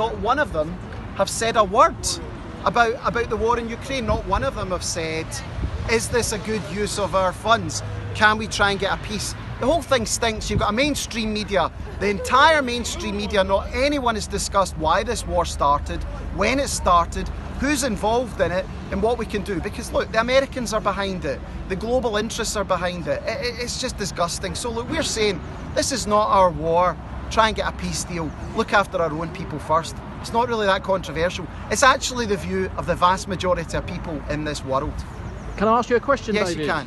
not one of them have said a word about the war in Ukraine. Not one of them have said, is this a good use of our funds? Can we try and get a peace? The whole thing stinks. You've got a mainstream media, the entire mainstream media, not anyone has discussed why this war started, when it started, who's involved in it, and what we can do. Because look, the Americans are behind it, the global interests are behind it. It's just disgusting. So look, we're saying this is not our war. Try and get a peace deal. Look after our own people first. It's not really that controversial. It's actually the view of the vast majority of people in this world. Can I ask you a question, Yes, David? you can.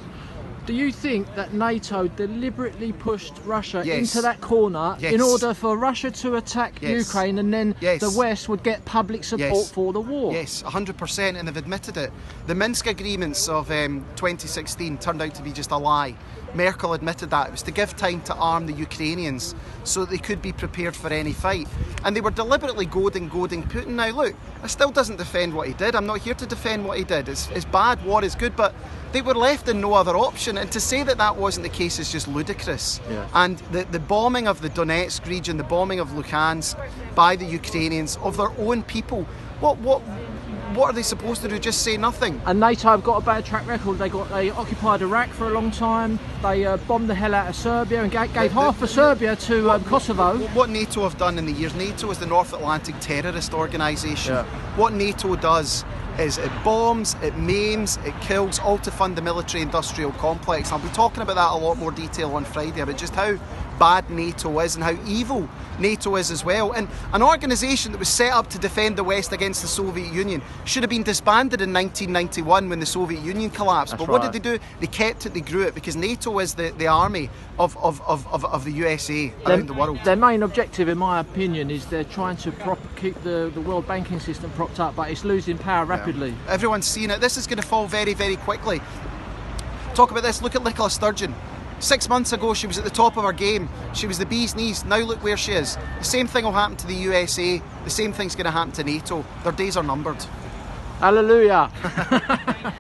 Do you think that NATO deliberately pushed Russia Yes. into that corner Yes. in order for Russia to attack Yes. Ukraine, and then Yes. the West would get public support Yes. for the war? Yes, 100%, and they've admitted it. The Minsk agreements of 2016 turned out to be just a lie. Merkel admitted that. It was to give time to arm the Ukrainians so that they could be prepared for any fight. And they were deliberately goading Putin. Now look, I still doesn't defend what he did. I'm not here to defend what he did. It's bad, war is good, but they were left in no other option. And to say that that wasn't the case is just ludicrous. Yeah. And the bombing of the Donetsk region, the bombing of Luhansk by the Ukrainians, of their own people, what are they supposed to do? Just say nothing? And NATO have got a bad track record. They occupied Iraq for a long time. They bombed the hell out of Serbia and gave half of Serbia to Kosovo. What NATO have done in the years, NATO is the North Atlantic Terrorist Organisation. Yeah. What NATO does is it bombs, it maims, it kills, all to fund the military-industrial complex. I'll be talking about that in a lot more detail on Friday, about just how bad NATO is and how evil NATO is as well. And an organisation that was set up to defend the West against the Soviet Union should have been disbanded in 1991 when the Soviet Union collapsed. That's but what right. did they do? They kept it, they grew it, because NATO is the army of the USA around the world. Their main objective, in my opinion, is they're trying to keep the world banking system propped up, but it's losing power rapidly. Yeah. Everyone's seen it. This is going to fall very, very quickly. Talk about this. Look at Nicola Sturgeon. 6 months ago, she was at the top of her game. She was the bee's knees. Now look where she is. The same thing will happen to the USA. The same thing's going to happen to NATO. Their days are numbered. Hallelujah.